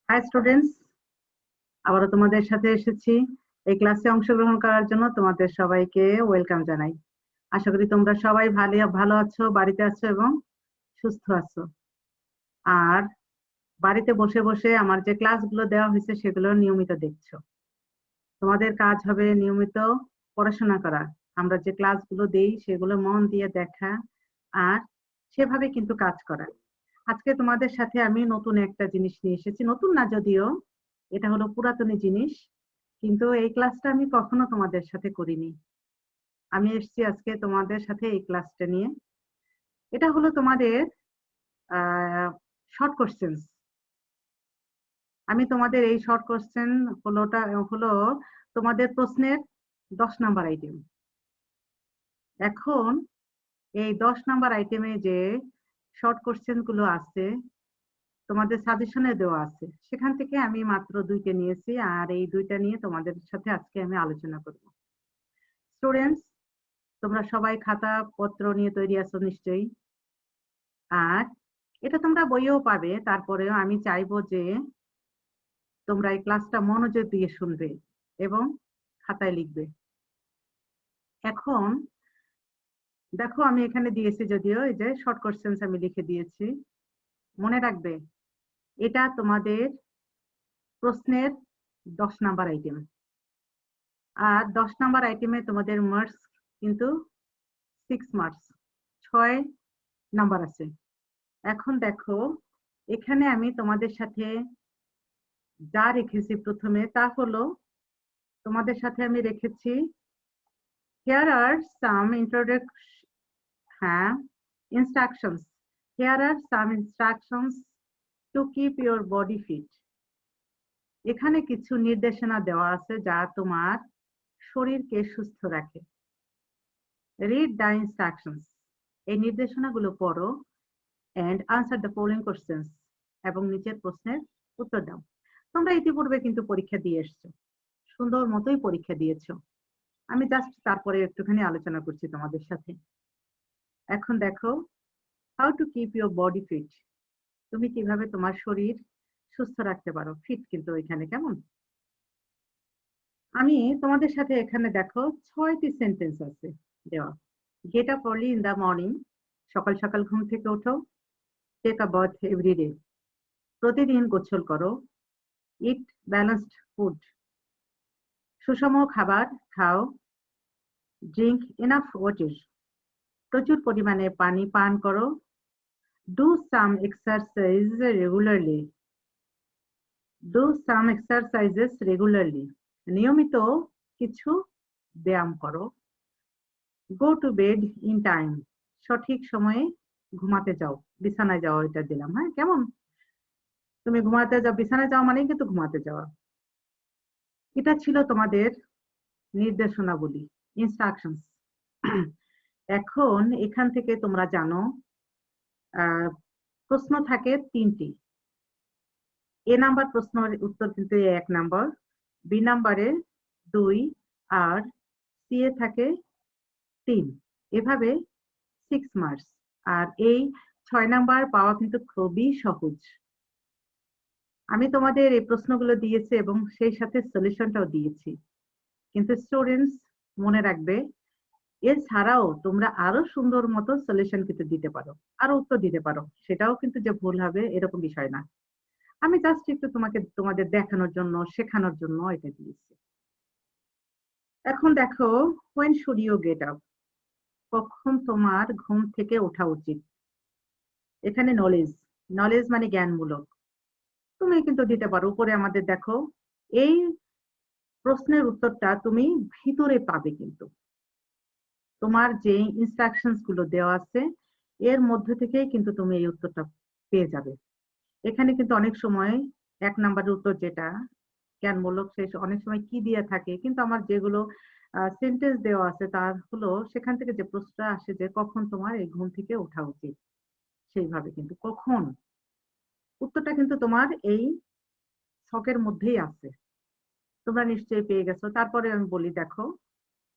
High students, আবারও তোমাদের সাথে এসেছি এই ক্লাসে অংশগ্রহণ করার জন্য। তোমাদের সবাইকে ওয়েলকাম জানাই। আশা করি তোমরা সবাই ভালো ভালো আছো, বাড়িতে আছো এবং সুস্থ আছো। আর বাড়িতে বসে বসে আমার যে ক্লাসগুলো দেওয়া হয়েছে সেগুলো নিয়মিত দেখছো। তোমাদের কাজ হবে নিয়মিত পড়াশোনা করা। আমরা যে ক্লাসগুলো দেই সেগুলো মন দিয়ে দেখা আর সেভাবে কিন্তু কাজ করা। আজকে তোমাদের সাথে আমি নতুন একটা জিনিস নিয়ে এসেছি, নতুন না যদিও, এটা হলো পুরাতনী জিনিস, কিন্তু এই ক্লাসটা আমি কখনো তোমাদের সাথে করিনি। আমি এসেছি আজকে তোমাদের সাথে এই ক্লাসটা নিয়ে। এটা হলো তোমাদের শর্ট কোশ্চেন্স। আমি তোমাদের এই শর্ট কোশ্চেন হলো তোমাদের প্রশ্নের 10 নাম্বার আইটেম। এখন এই 10 নাম্বার আইটেমে যে শর্ট কোশ্চেন গুলো আছে তোমাদের সাজেশনে দেওয়া আছে, সেখান থেকে আমি মাত্র দুইটা নিয়েছি, আর এই দুইটা নিয়ে তোমাদের সাথে আজকে আমি আলোচনা করব। স্টুডেন্টস, তোমরা সবাই খাতা পত্র নিয়ে তৈরি আছো নিশ্চয়ই। আর এটা তোমরা বইয়েও পাবে, তারপরেও আমি চাইবো যে তোমরা এই ক্লাসটা মনোযোগ দিয়ে শুনবে এবং খাতায় লিখবে। এখন দেখো, আমি এখানে দিয়েছি, যদিও এই যে শর্ট কোশ্চেন্স আমি লিখে দিয়েছি। মনে রাখবে, এটা তোমাদের প্রশ্নের 10 নাম্বার আইটেম। আর 10 নাম্বার আইটেমে তোমাদের মার্কস কিন্তু 6 মার্কস, 6 নাম্বার আছে। এখন দেখো, এখানে আমি তোমাদের সাথে যা রেখেছি প্রথমে তা হলো, তোমাদের সাথে আমি রেখেছি here are some হ্যাঁ, instructions. Here are some instructions to keep your body fit. এখানে কিছু নির্দেশনা দেওয়া আছে যা তোমার শরীরকে সুস্থ রাখে। Read the instructions. এই নির্দেশনাগুলো পড়ো and answer the following questions. এবং নিচের প্রশ্নের উত্তর দাও। তোমরা ইতিপূর্বে কিন্তু পরীক্ষা দিয়ে এসছো, সুন্দর মতোই পরীক্ষা দিয়েছো। আমি জাস্ট তারপরে একটুখানি আলোচনা করছি তোমাদের সাথে। এখন দেখো, how to keep your body fit. তুমি কিভাবে তোমার শরীর সুস্থ রাখতে পারো, ফিট কিন্তু এখানে কেমন। আমি তোমাদের সাথে এখানে দেখো 6টি সেন্টেন্স আছে দেওয়া। Get up early in the morning, সকাল সকাল ঘুম থেকে ওঠো। টেক আ বাথ এভরিডে, প্রতিদিন গোসল করো। ইট ব্যালেন্সড ফুড, সুষম খাবার খাও। ড্রিঙ্ক এনাফ ওয়াটার, প্রচুর পরিমাণে পানি পান করো। Do some exercise regularly, do some exercises regularly, নিয়মিত কিছু ব্যায়াম করো। Go to bed in time, সঠিক সময়ে ঘুমাতে যাও, বিছানায় যাও, এটা দিলাম। হ্যাঁ, কেমন, তুমি ঘুমাতে যাও, বিছানায় যাও মানে কিন্তু ঘুমাতে যাওয়া। এটা ছিল তোমাদের নির্দেশনাবলী, ইনস্ট্রাকশনস। এখন এখান থেকে তোমরা জানো প্রশ্ন থাকে 3টি। এ নাম্বার প্রশ্নের উত্তর কিন্তু 1 নাম্বার, বি নাম্বারে 2, আর সি এ থাকে 3, এভাবে 6 মার্কস। আর এই 6 নাম্বার পাওয়া কিন্তু খুবই সহজ। আমি তোমাদের এই প্রশ্নগুলো দিয়েছি এবং সেই সাথে সলিউশনটাও দিয়েছি। কিন্তু স্টুডেন্টস, মনে রাখবে, এছাড়াও তোমরা আরো সুন্দর মতো সলিউশন কিন্তু দিতে পারো, আরো উত্তর দিতে পারো। সেটাও কিন্তু যে ভুল হবে এরকম বিষয় না। আমি জাস্ট একটু তোমাদের দেখানোর জন্য, শেখানোর জন্য এটা দিয়েছি। এখন দেখো, when should you get up, কখন তোমার ঘুম থেকে ওঠা উচিত। এখানে নলেজ, নলেজ মানে জ্ঞানমূলক, তুমি কিন্তু দিতে পারো। উপরে আমাদের দেখো, এই প্রশ্নের উত্তরটা তুমি ভিতরে পাবে, কিন্তু তোমার যে ইনস্ট্রাকশনস গুলো দেওয়া আছে এর মধ্যে থেকেই কিন্তু তুমি এই উত্তরটা পেয়ে যাবে। এখানে কিন্তু অনেক সময় 1 নাম্বারের উত্তর যেটা জ্ঞানমূলক, সে অনেক সময় কি দিয়ে থাকে, কিন্তু আমার যেগুলো সেন্টেন্স দেওয়া আছে তার হলো সেখান থেকে যে প্রশ্নটা আসে যে কখন তোমার এই ঘুম থেকে ওঠা উচিত, সেইভাবে কিন্তু কখন উত্তরটা কিন্তু তোমার এই ছকের মধ্যেই আছে। তোমরা নিশ্চয়ই পেয়ে গেছো। তারপরে আমি বলি, দেখো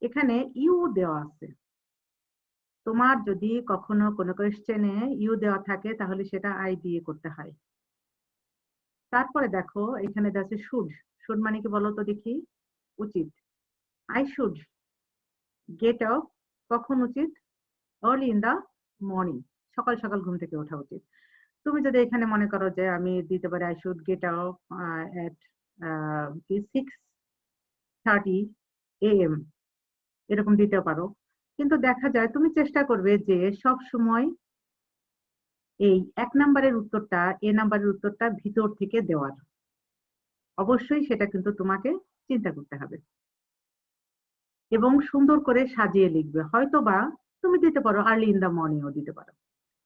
এখানে ইউ দেওয়া আছে। তোমার যদি কখনো কোনো কোয়েশ্চেনে ইউ দেওয়া থাকে তাহলে সেটা আই দিয়ে করতে হয়। তারপরে দেখো এখানে আছে শুড। শুড মানে কি বলো তো দেখি? উচিত। আই শুড গেট আপ, কখন উচিত? আর্লি ইন দা মর্নিং, সকাল সকাল ঘুম থেকে ওঠা উচিত। তুমি যদি এখানে মনে করো যে আমি দিতে পারি I should get up at 6:30 AM, এরকম দিতে পারো। কিন্তু দেখা যায় তুমি চেষ্টা করবে যে সব সময় এই 1 নাম্বারের উত্তরটা, নাম্বারের উত্তরটা ভিতর থেকে দেওয়ার। অবশ্যই সেটা কিন্তু তোমাকে চিন্তা করতে হবে এবং সুন্দর করে সাজিয়ে লিখবে। হয়তো বা তুমি দিতে পারো আর্লি ইন দা মর্নিংও দিতে পারো,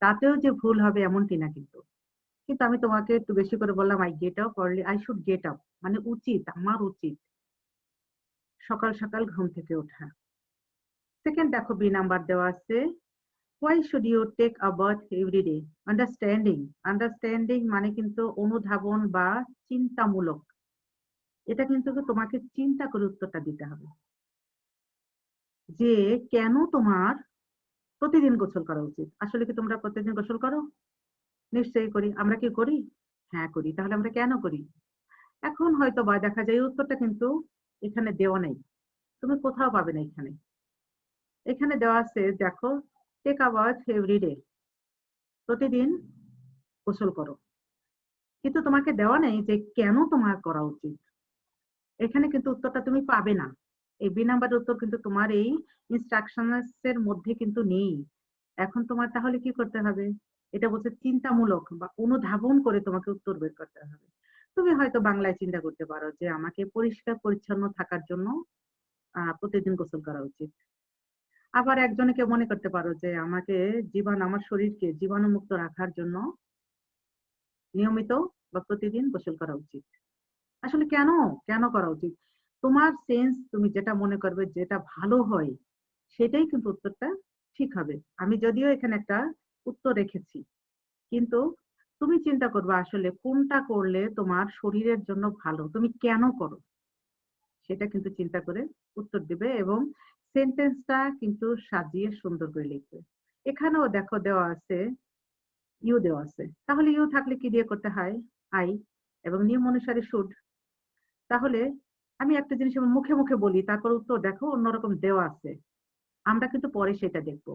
তাতেও যে ভুল হবে এমনটি না কিন্তু। কিন্তু আমি তোমাকে একটু বেশি করে বললাম I get up early, I should get up মানে উচিত, আমার উচিত সকাল সকাল ঘুম থেকে ওঠা। সেকেন্ড দেখো বি নাম্বার দেওয়া আছে, why should you take a bath every day? Understanding. Understanding মানে কিন্তু অনুধাবন বা চিন্তামূলক। এটা কিন্তু তোমাকে চিন্তা করে উত্তরটা দিতে হবে যে কেন তোমার প্রতিদিন গোসল করা উচিত। আসলে কি তোমরা প্রতিদিন গোসল করো? নিশ্চয়ই করি। আমরা কি করি? হ্যাঁ করি। তাহলে আমরা কেন করি? এখন হয়তো বা দেখা যায় এই উত্তরটা কিন্তু এখানে দেওয়া নেই, তুমি কোথাও পাবে না। এখানে এখানে দেওয়া আছে দেখো, take a bath every day, প্রতিদিন গোসল করো। কিন্তু তোমাকে দেওয়া নেই যে কেন তোমার করা উচিত। এখানে কিন্তু উত্তরটা তুমি পাবে না। এই বি নাম্বারের উত্তর কিন্তু তোমার এই ইনস্ট্রাকশনস এর মধ্যে কিন্তু নেই। এখন তোমার তাহলে কি করতে হবে? এটা বলছে চিন্তামূলক বা অনুধাবন করে তোমাকে উত্তর বের করতে হবে। তুমি হয়তো বাংলায় চিন্তা করতে পারো যে আমাকে পরিষ্কার পরিচ্ছন্ন থাকার জন্য প্রতিদিন গোসল করা উচিত। আবার একজনকে মনে করতে পারো যে আমাকে আমার শরীরকে জীবাণুমুক্ত রাখার জন্য নিয়মিত বা প্রতিদিন গোসল করা উচিত। আসলে কেন কেন করা উচিত? তোমার সেন্স, তুমি যেটা মনে করবে যেটা ভালো হয় সেটাই কিন্তু উত্তরটা ঠিক হবে। আমি যদিও এখানে একটা উত্তর রেখেছি, কিন্তু তুমি চিন্তা করবে আসলে কোনটা করলে তোমার শরীরের জন্য ভালো, তুমি কেন করো সেটা কিন্তু চিন্তা করে উত্তর দিবে এবং সেন্টেন্সটা কিন্তু সাজিয়ে সুন্দর করে লিখবে। এখানেও দেখো দেওয়া আছে ইউ দেওয়া আছে, তাহলে ইউ থাকলে কি দিয়ে করতে হয়? আই, এবং নিয়ম অনুসারে শুড। তাহলে আমি একটা জিনিস আমার মুখে মুখে বলি, তারপর উত্তর দেখো অন্যরকম দেওয়া আছে, আমরা কিন্তু পরে সেটা দেখবো।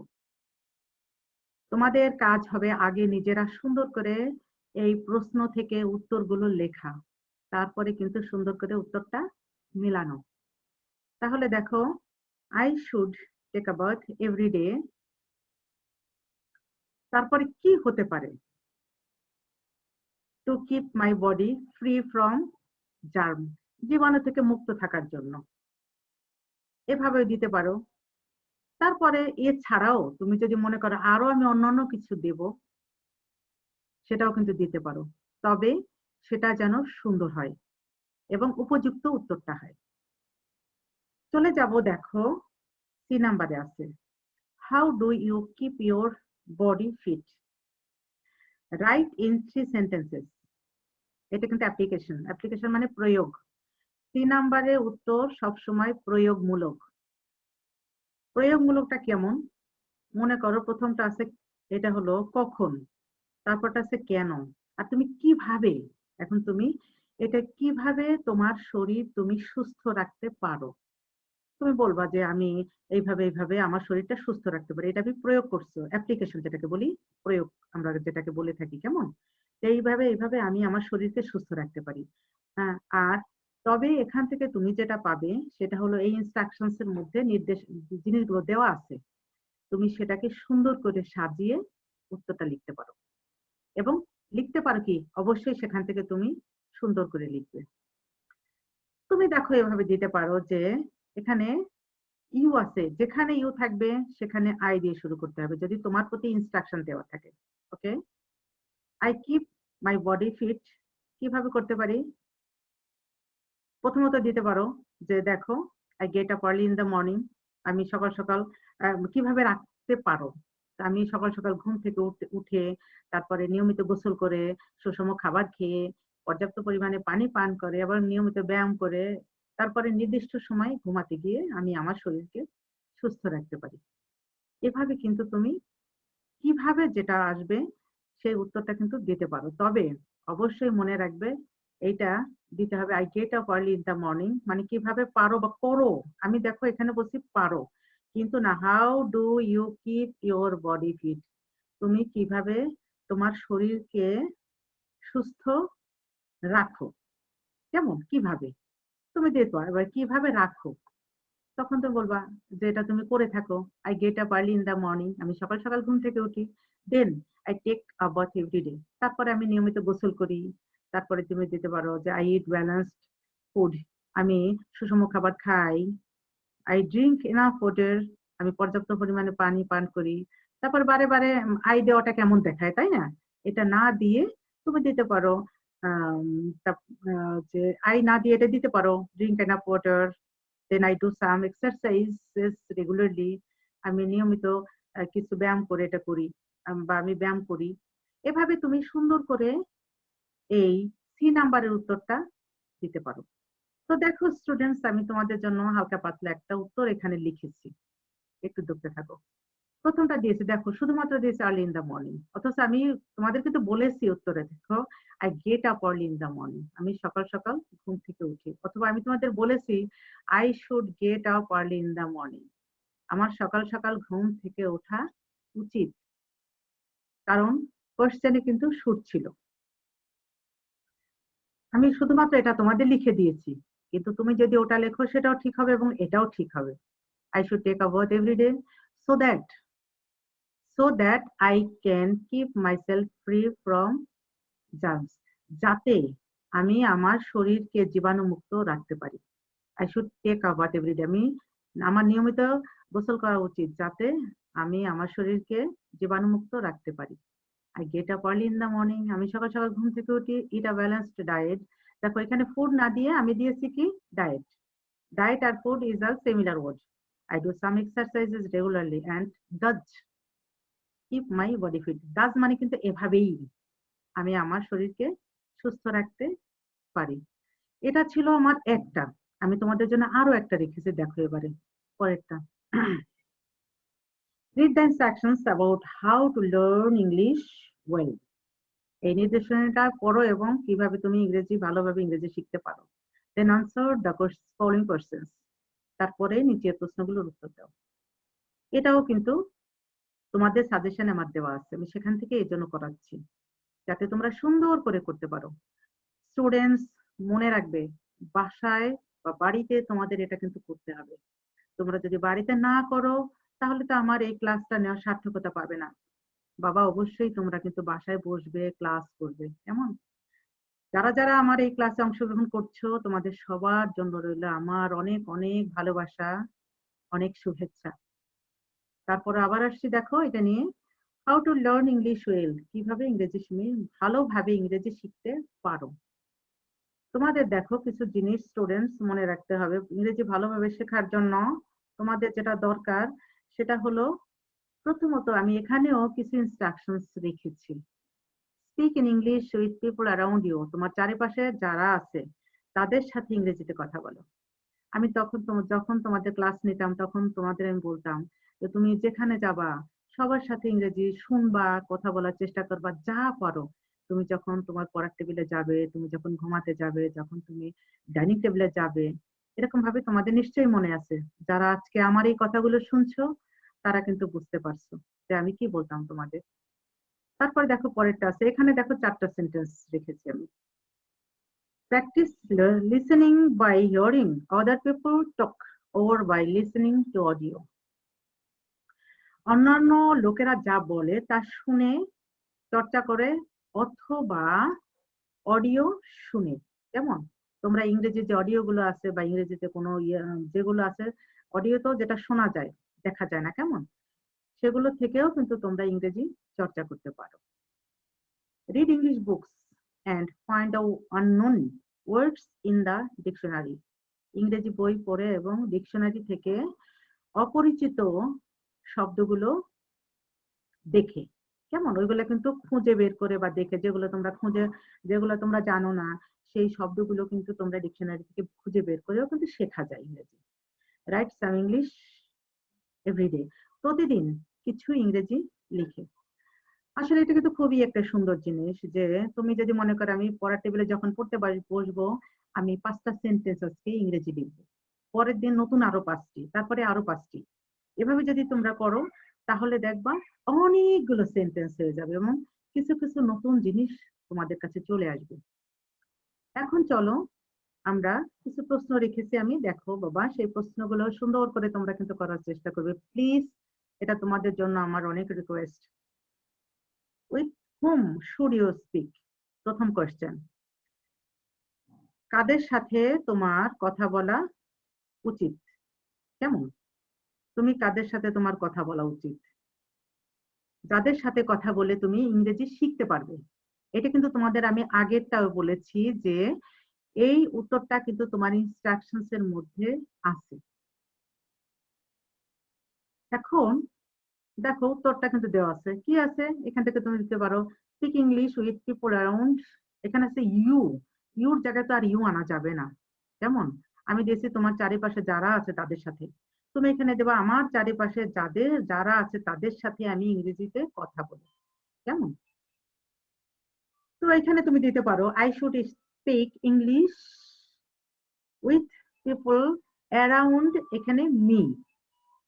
তোমাদের কাজ হবে আগে নিজেরা সুন্দর করে এই প্রশ্ন থেকে উত্তরগুলো লেখা, তারপরে কিন্তু সুন্দর করে উত্তরটা মিলানো। তাহলে দেখো, I should take a bath every day, তারপরে কি হতে পারে? To keep my body free from germ, জীবাণু থেকে মুক্ত থাকার জন্য, এভাবে দিতে পারো। তারপরে এছাড়াও তুমি যদি মনে করো আরো আমি অন্যান্য কিছু দেব, সেটাও কিন্তু দিতে পারো। তবে সেটা যেন সুন্দর হয় এবং উপযুক্ত উত্তরটা হয়। চলে যাব দেখো, সি নাম্বারে আছে, how do you keep your body fit? Write in 3 sentences. এটা কিন্তু অ্যাপ্লিকেশন, অ্যাপ্লিকেশন মানে প্রয়োগ। সি নাম্বারে উত্তর সবসময় প্রয়োগমূলক। প্রয়োগমূলকটা কেমন? মনে করো প্রথমটা আছে, এটা হলো কখন, তারপরটা আছে কেন, আর তুমি কিভাবে। এখন তুমি এটা কিভাবে তোমার শরীর তুমি সুস্থ রাখতে পারো, তুমি বলবা যে আমি এইভাবে এইভাবে আমার শরীরটা সুস্থ রাখতে পারি। এটা আমি প্রয়োগ করছো, অ্যাপ্লিকেশন যেটাকে বলি, প্রয়োগ আমরা যেটাকে বলে থাকি। কেমন? এইভাবে এইভাবে আমি আমার শরীরকে সুস্থ রাখতে পারি। হ্যাঁ, আর তবে এখান থেকে তুমি যেটা পাবে সেটা হলো এই ইনস্ট্রাকশনস এর মধ্যে নির্দেশ জিনিসগুলো দেওয়া আছে, তুমি সেটাকে সুন্দর করে সাজিয়ে উত্তরটা লিখতে পারো। এবং লিখতে পারো কি, অবশ্যই সেখান থেকে তুমি সুন্দর করে লিখবে। তুমি দেখো এভাবে দিতে পারো যে এখানে ইউ আছে, যেখানে ইউ থাকবে সেখানে আই দিয়ে শুরু করতে হবে যদি তোমার প্রতি ইনস্ট্রাকশন দেওয়া থাকে। Okay, I keep my body fit, কিভাবে করতে পারি? প্রথমত দিতে পারো যে দেখো, I get up early in the morning, আমি সকাল সকাল কিভাবে রাখতে পারো? আমি সকাল সকাল ঘুম থেকে উঠে তারপরে নিয়মিত গোসল করে, সুষম খাবার খেয়ে, পর্যাপ্ত পরিমাণে পানি পান করে, আবার নিয়মিত ব্যায়াম করে, তারপরে নির্দিষ্ট সময় ঘুমাতে গিয়ে আমি আমার শরীরকে সুস্থ রাখতে পারি। এভাবে কিন্তু তুমি কিভাবে যেটা আসবে সেই উত্তরটা কিন্তু দিতে পারো। তবে অবশ্যই মনে রাখবে এইটা দিতে হবে I get up early in the morning, মানে কিভাবে পারো বা করো। আমি দেখো এখানে বলছি পারো, কিন্তু না how do you keep your body fit, তুমি কিভাবে তোমার শরীরকে সুস্থ রাখো। কেমন কিভাবে তুমি দেখো এবার কিভাবে রাখো, তখন তো বলবা যে এটা তুমি করে থাকো। I get up early in the morning, আমি সকাল সকাল ঘুম থেকে উঠি। Then I take a bath everyday, তারপরে আমি নিয়মিত গোসল করি। তারপরে তুমি দিতে পারো যে আই ইট ব্যালেন্সড ফুড, আমি সুষম খাবার খাই। আই ড্রিঙ্ক এনাফ ওয়াটার, আমি পর্যাপ্ত পরিমাণে পানি পান করি। তারপর বারে বারে আই দেওয়াটা কেমন দেখায়, তাই না? এটা না দিয়ে তুমি দিতে পারো আম, যে আই না দিয়ে এটা দিতে পারো drink enough water. Then I do some exercises regularly, আমি নিয়মিত কিছু ব্যায়াম করে এটা করি, বা আমি ব্যায়াম করি। এভাবে তুমি সুন্দর করে এই সি নাম্বারের উত্তরটা দিতে পারো। তো দেখো স্টুডেন্টস, আমি তোমাদের জন্য হালকা পাতলা একটা উত্তর এখানে লিখেছি, একটু দেখতে থাকো। প্রথমটা দিয়েছে দেখো, শুধুমাত্র দিয়েছে আর্লি ইন দা মর্নিং, অথচ আমি তোমাদেরকে তো বলেছি উত্তরে, দেখো I get up early in the morning, আমি সকাল সকাল ঘুম থেকে উঠি। অথবা আমি তোমাদের বলেছি I should get up early in the morning, আমার সকাল সকাল ঘুম থেকে ওঠা উচিত, কারণ কোশ্চেনে কিন্তু শুড ছিল। আমি শুধুমাত্র এটা তোমাদের লিখে দিয়েছি, কিন্তু তুমি যদি ওটা লেখো সেটাও ঠিক হবে এবং এটাও ঠিক হবে। I should take a bath every day so that I can keep myself free from germs, যাতে আমি আমার শরীরকে জীবাণুমুক্ত রাখতে পারি। I should take a bath every day, আমি আমার নিয়মিত গোসল করা উচিত, যাতে আমি আমার শরীরকে জীবাণুমুক্ত রাখতে পারি। I get up early in the morning, আমি সকাল সকাল ঘুম থেকে উঠি। Eat a balanced diet, দেখো এখানে ফুড না দিয়ে আমি দিয়েছি কি ডায়েট। Diet আর food is a similar word. I do some exercises regularly and thus keep my body fit. Thus মানে কিন্তু এভাবেই আমি আমার শরীরকে সুস্থ রাখতে পারি। এটা ছিল আমার একটা। আমি তোমাদের জন্য আরো একটা রেখেছি, দেখো এবারে পরেরটা। Read the instructions about how to learn English well. এই নির্দেশনাটা পড়ো এবং কিভাবে তুমি ইংরেজি ভালোভাবে ইংরেজি শিখতে পারো। Then answer the following questions. তারপরে নিচের প্রশ্নগুলোর উত্তর দাও। এটাও কিন্তু তোমাদের সাজেশন আমার দেওয়া আছে, আমি সেখান থেকে এই জন্য করাচ্ছি, যাতে তোমরা সুন্দর করে করতে পারো। স্টুডেন্টস, মনে রাখবে বাসায় বা বাড়িতে তোমাদের এটা কিন্তু করতে হবে। তোমরা যদি বাড়িতে না করো তাহলে তো আমার এই ক্লাসটা নেওয়ার সার্থকতা পাবে না। বাবা অবশ্যই তোমরা কিন্তু বাসায় বসবে, ক্লাস করবে, কেমন? যারা যারা আমার এই ক্লাসে অংশগ্রহণ করছো তোমাদের সবার জন্য রইল আমার অনেক অনেক ভালোবাসা, অনেক শুভেচ্ছা। তারপরে আবার আসছি, দেখো এটা নিয়ে how to learn English well, কিভাবে ইংরেজি ভালোভাবে ইংরেজি শিখতে পারো। তোমাদের দেখো কিছু জিনিস স্টুডেন্টস মনে রাখতে হবে ইংরেজি ভালোভাবে শেখার জন্য। তোমাদের যেটা দরকার সেটা হলো, প্রথমত আমি এখানেও কিছু ইনস্ট্রাকশনস রেখেছি। Speak in English with people around you, তোমার চারিপাশে যারা আছে তাদের সাথে ইংরেজিতে কথা বলো। আমি যখন তোমাদের ক্লাস নিতাম তখন তোমাদের আমি বলতাম যে তুমি যেখানে যাবা সবার সাথে ইংরেজি শুনবা, কথা বলার চেষ্টা করবা, যা পারো। তুমি যখন তোমার পড়ার টেবিলে যাবে, তুমি যখন ঘুমাতে যাবে, যখন তুমি ডাইনিং টেবিলে যাবে, এরকম ভাবে তোমাদের নিশ্চয়ই মনে আছে, যারা আজকে আমার এই কথাগুলো শুনছো তারা কিন্তু বুঝতে পারছো যে আমি কি বলতাম তোমাদের। তারপরে দেখো পরেরটা আছে, এখানে দেখো 4টা সেন্টেন্স রেখেছি আমি। Practice listening by hearing other people talk or by listening to audio. অন্যান্য লোকেরা যা বলে তা শুনে চর্চা করে অথবা অডিও শুনে। যেমন তোমরা ইংরেজি যে অডিও গুলো আছে বা ইংরেজিতে কোনো যেগুলো আছে অডিও, তো যেটা শোনা যায় দেখা যায় না, কেমন, সেগুলো থেকেও কিন্তু তোমরা ইংরেজি চর্চা করতে পারো। Read English books and find out unknown words in the dictionary. ইংরেজি বই পড়ে এবং ডিকশনারি থেকে অপরিচিত শব্দগুলো দেখে, কেমন, ওইগুলো কিন্তু খুঁজে বের করে বা দেখে, যেগুলো তোমরা জানো না সেই শব্দগুলো কিন্তু তোমরা ডিকশনারি থেকে খুঁজে বের করেও কিন্তু শেখা যায় ইংরেজি। রাইট সাম ইংলিশ এভরিডে, প্রতিদিন কিছু ইংরেজি লিখে। আসলে এটা কিন্তু খুবই একটা সুন্দর জিনিস যে তুমি যদি মনে করো আমি পড়ার টেবিলে যখন পড়তে বসবো, আমি 5টা সেন্টেন্স আজকে ইংরেজি লিখবো, পরের দিন নতুন আরো 5টি, তারপরে আরো 5টি। এভাবে যদি তোমরা করো তাহলে দেখবা অনেকগুলো সেন্টেন্স হয়ে যাবে এবং কিছু কিছু নতুন জিনিস তোমাদের কাছে চলে আসবে। এখন চলো আমরা কিছু প্রশ্ন রেখেছি আমি, দেখো বাবা সেই প্রশ্নগুলো সুন্দর করে তোমরা কিন্তু করার চেষ্টা করবে প্লিজ, এটা তোমাদের জন্য আমার অনেক request. With whom should you speak, প্রথম কোয়েশ্চেন, কাদের সাথে তোমার কথা বলা উচিত? কেমন, তুমি কাদের সাথে তোমার কথা বলা উচিত, যাদের সাথে কথা বলে তুমি ইংরেজি শিখতে পারবে? এটা কিন্তু তোমাদের আমি আগেরটাও বলেছি যে এই উত্তরটা কিন্তু তোমার ইনস্ট্রাকশনস এর মধ্যে আছে। এখন দেখো উত্তরটা কিন্তু দেওয়া আছে, কি আছে এখান থেকে তুমি দিতে পারো, speak English with people around, এখানে আছে ইউ, ইউর জায়গায় তো আর ইউ আনা যাবে না। কেমন, আমি দিয়েছি তোমার চারিপাশে যারা আছে তাদের সাথে, তুমি এখানে দেবা আমার চারিপাশে যারা আছে তাদের সাথে আমি ইংরেজিতে কথা বলি। কেমন, তো এখানে তুমি দিতে পারো I should speak English with people around, এখানে মি,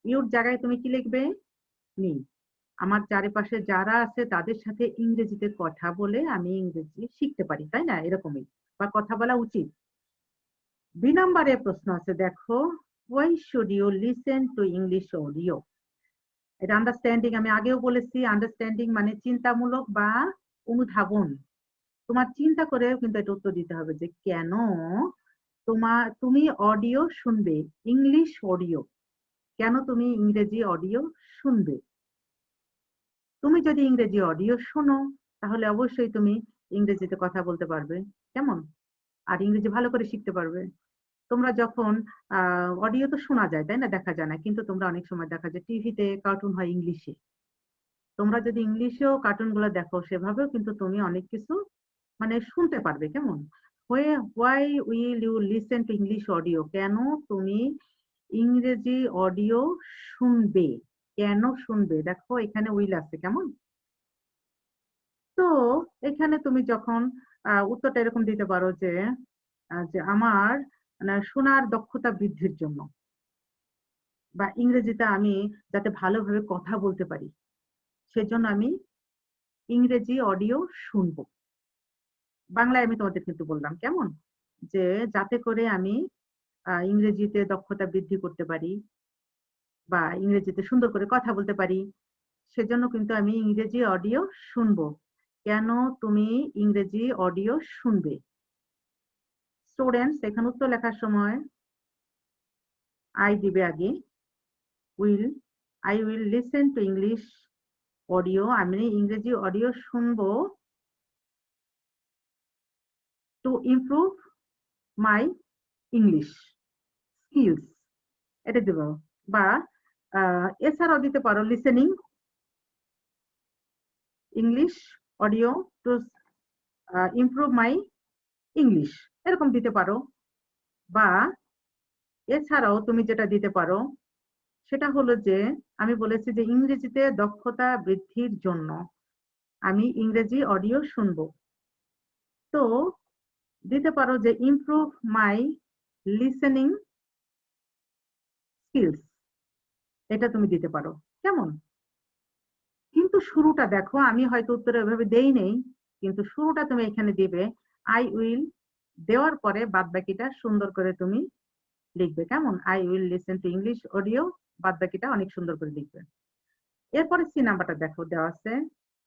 ইউর জায়গায় তুমি কি লিখবে, মি, আমার চারিপাশে যারা আছে তাদের সাথে ইংরেজিতে কথা বলে আমি ইংরেজি শিখতে পারি, তাই না, এরকমই, বা কথা বলা উচিত। 2 নম্বরে প্রশ্ন আছে দেখো, why should you listen to English audio? এটা আন্ডারস্ট্যান্ডিং, আমি আগেও বলেছি আন্ডারস্ট্যান্ডিং মানে চিন্তামূলক বা অনুধাবন, তোমার চিন্তা করেও কিন্তু এটা উত্তর দিতে হবে যে কেন তুমি অডিও শুনবে, ইংলিশ অডিও, কেন তুমি ইংরেজি অডিও শুনবে? তুমি যদি ইংরেজি অডিও শোনো তাহলে অবশ্যই তুমি ইংরেজিতে কথা বলতে পারবে। কেমন, আর ইংরেজি ভালো করে শিখতে পারবে। তোমরা যখন অডিও তো শোনা যায় তাই না, দেখা যায় না, কিন্তু তোমরা অনেক সময় দেখা যায় টিভিতে কার্টুন হয় ইংলিশে, তোমরা যদি ইংলিশেও কার্টুন গুলো দেখো সেভাবেও কিন্তু তুমি অনেক কিছু মানে শুনতে পারবে। কেমন, why will you listen to English audio, কেন তুমি ইংরেজি অডিও শুনবে, কেন শুনবে, দেখো এখানে উইল আছে। কেমন, তো এখানে তুমি যখন উত্তরটা এরকম দিতে পারো যে যে আমার মানে শোনার দক্ষতা বৃদ্ধির জন্য, বা ইংরেজিতে আমি যাতে ভালোভাবে কথা বলতে পারি সেজন্য আমি ইংরেজি অডিও শুনবো। বাংলায় আমি তোমাদের কিন্তু বললাম কেমন, যে যাতে করে আমি ইংরেজিতে দক্ষতা বৃদ্ধি করতে পারি বা ইংরেজিতে সুন্দর করে কথা বলতে পারি, সেজন্য কিন্তু আমি ইংরেজি অডিও শুনবো। কেন তুমি ইংরেজি অডিও শুনবে? স্টুডেন্টস এখানে উত্তর লেখার সময় আই দিবে আগে, will, I will listen to English audio, আমি ইংরেজি অডিও শুনবো two improve my English skills, এটা দেব। বা এছাড়াও দিতে পারো listening English audio two improve my English, এরকম দিতে পারো। বা এছাড়াও তুমি যেটা দিতে পারো সেটা হলো যে আমি বলেছি যে ইংরেজিতে দক্ষতা বৃদ্ধির জন্য আমি ইংরেজি অডিও শুনবো, তো দিতে পারো যে ইমপ্রুভ মাই লিসেনিং স্কিলস, এটা তুমি দিতে পারো। কেমন, কিন্তু শুরুটা দেখো আমি হয়তো উত্তরে ওইভাবে দেই নেই, কিন্তু শুরুটা তুমি এখানে দিবে আই উইল, দেওয়ার পরে বাদ বাকিটা সুন্দর করে তুমি লিখবে। কেমন, I will listen to English audio, বাদ বাকিটা অনেক সুন্দর করে লিখবে। এরপরে সি নাম্বারটা দেখো দেওয়া আছে,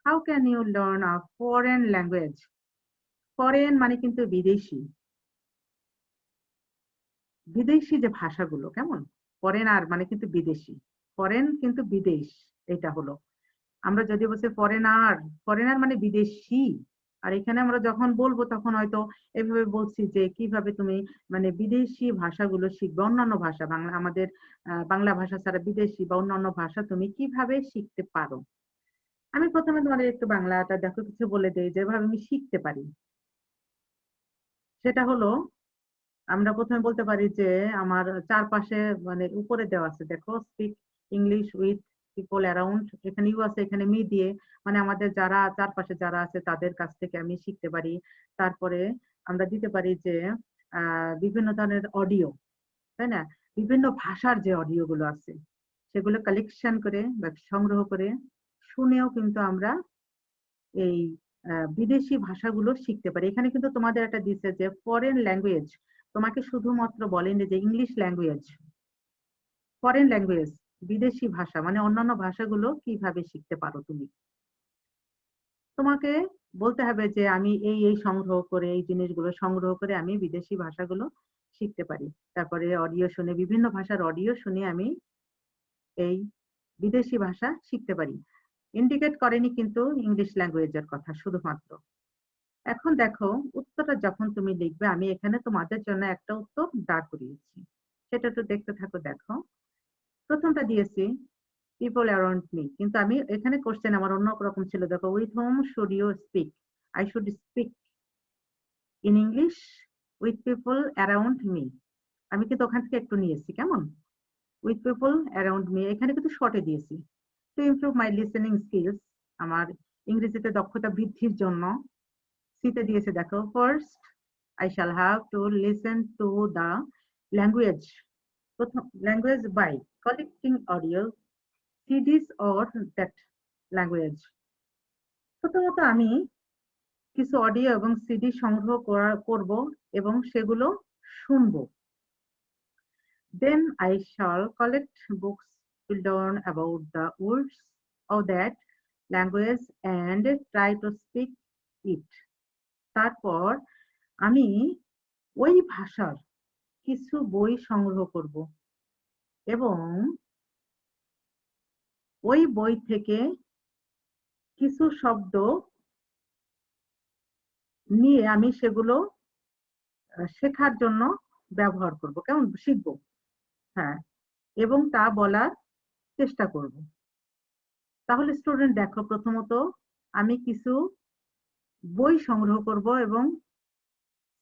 how can you learn a foreign language? Foreign মানে কিন্তু বিদেশি, বিদেশি যে ভাষাগুলো, কেমন, ফরেনার মানে কিন্তু বিদেশি, ফরেন কিন্তু বিদেশ, এটা হলো, আমরা যদি বলছি ফরেনার, ফরেনার মানে বিদেশি, আর এখানে আমরা যখন বলবো তখন হয়তো এভাবে বলছি যে কিভাবে তুমি মানে বিদেশি ভাষাগুলো শিখবে, অন্যান্য ভাষা, বাংলা আমাদের বাংলা ভাষা ছাড়া বিদেশি বা অন্যান্য ভাষা তুমি কিভাবে শিখতে পারো। আমি প্রথমে তোমাদের একটু বাংলাটা দেখো কিছু বলে দেই যেভাবে আমি শিখতে পারি, সেটা হলো আমরা প্রথমে বলতে পারি যে আমার চারপাশে মানে উপরে দেওয়া আছে দেখো, speak English with people around, এখানে ইউ আছে, এখানে মি দিয়ে, মানে আমাদের যারা চারপাশে যারা আছে তাদের কাছ থেকে আমি শিখতে পারি। তারপরে আমরা দিতে পারি যে বিভিন্ন ধরনের অডিও, তাই না? বিভিন্ন ভাষার যে অডিও গুলো আছে সেগুলো কালেকশন করে বা সংগ্রহ করে শুনেও কিন্তু আমরা এই বিদেশি ভাষাগুলো শিখতে পারি। এখানে কিন্তু তোমাদের একটা দিচ্ছে যে ফরেন ল্যাঙ্গুয়েজ, তোমাকে শুধুমাত্র বলেন যে ইংলিশ ল্যাঙ্গুয়েজ, ফরেন ল্যাঙ্গুয়েজ বিদেশি ভাষা মানে অন্যান্য ভাষাগুলো কিভাবে শিখতে পারো তুমি। তোমাকে বলতে হবে যে আমি এই সংগ্রহ করে, এই জিনিসগুলো সংগ্রহ করে আমি বিদেশি ভাষাগুলো শিখতে পারি। তারপরে অডিও শুনে, বিভিন্ন ভাষার অডিও শুনে আমি এই বিদেশি ভাষা শিখতে পারি। ইন্ডিকেট করেনি কিন্তু ইংলিশ ল্যাঙ্গুয়েজের কথা শুধুমাত্র। এখন দেখো উত্তরটা যখন তুমি লিখবে, আমি এখানে তোমাদের জন্য একটা উত্তর দাঁড় করিয়েছি, সেটা একটু দেখতে থাকো। দেখো প্রথমটা দিয়েছি পিপল অ্যারাউন্ড মি, কিন্তু আমি এখানে কোশ্চেন আমার অন্য রকম ছিল। দেখো with whom should you speak, I should speak in English with people around me. আমি কিন্তু ওখান থেকে একটু নিয়েছি, কেমন, উইথ পিপল অ্যারাউন্ড মি, এখানে কিন্তু শর্টে দিয়েছি। To improve my listening skills, আমার ইংরেজিতে দক্ষতা বৃদ্ধির জন্য সিতে দিয়েছে। দেখো first I shall have to listen to the language, প্রথম language by collecting audio CDs or that language. প্রথমত আমি কিছু অডিও এবং সিডি সংগ্রহ করব এবং সেগুলো শুনবো। Then I shall collect books to learn about the words of that language and try to speak it. তারপর আমি ওই ভাষার কিছু বই সংগ্রহ করব এবং ওই বই থেকে কিছু শব্দ নিয়ে আমি সেগুলো শেখার জন্য ব্যবহার করব, কেমন, শিখবো, হ্যাঁ, এবং তা বলার চেষ্টা করব। তাহলে স্টুডেন্ট দেখো প্রথমত আমি কিছু বই সংগ্রহ করব এবং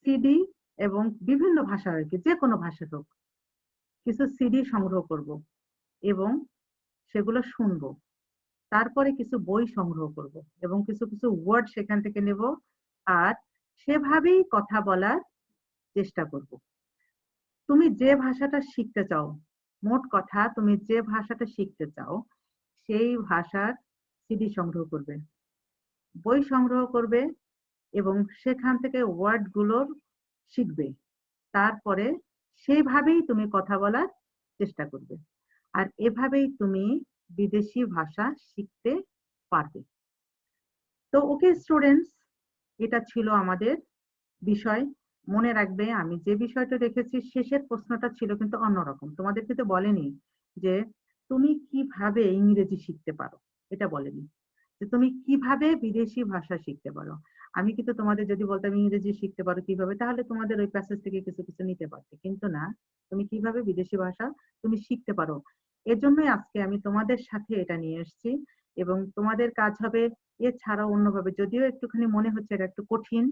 সিডি এবং বিভিন্ন ভাষা আর কি, যে কোনো ভাষা হোক, কিছু সিডি সংগ্রহ করব এবং সেগুলো শুনবো। তারপরে কিছু বই সংগ্রহ করব এবং কিছু কিছু ওয়ার্ড সেখান থেকে নেব আর সেভাবেই কথা বলার চেষ্টা করব। তুমি যে ভাষাটা শিখতে চাও, মোট কথা তুমি যে ভাষাটা শিখতে চাও সেই ভাষার সিডি সংগ্রহ করবে, বই সংগ্রহ করবে এবং সেখান থেকে ওয়ার্ড গুলোর শিখবে। তারপরে সেইভাবেই তুমি কথা বলার চেষ্টা করবে, আর এভাবেই তুমি বিদেশি ভাষা শিখতে পারবে। তো ওকে স্টুডেন্টস, এটা ছিল আমাদের বিষয়। মনে রাখবে আমি যে বিষয়টা রেখেছি শেষের প্রশ্নটা ছিল কিন্তু অন্যরকম, তোমাদের কিন্তু বলেনি যে তুমি কিভাবে ইংরেজি শিখতে পারো, এটা বলেনি যে তুমি কিভাবে বিদেশি ভাষা শিখতে পারো। আমি কিন্তু তোমাদের যদি বলতাম ইংরেজি শিখতে পারো কিভাবে, তাহলে তোমাদের ওই প্যাসেজ থেকে কিছু কিছু নিতে পারতে, কিন্তু না, তুমি কিভাবে বিদেশি ভাষা তুমি শিখতে পারো। এজন্যই আজকে আমি তোমাদের সাথে এটা নিয়ে এসেছি এবং তোমাদের কাজ হবে এছাড়াও অন্যভাবে, যদিও একটুখানি মনে হচ্ছে এটা একটু কঠিন,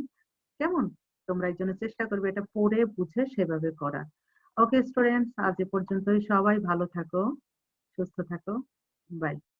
কেমন, তোমরা এই জন্য চেষ্টা করবে এটা পড়ে বুঝে সেভাবে করা। ওকে স্টুডেন্টস, আজ এ পর্যন্তই। সবাই ভালো থাকো, সুস্থ থাকো, বাই।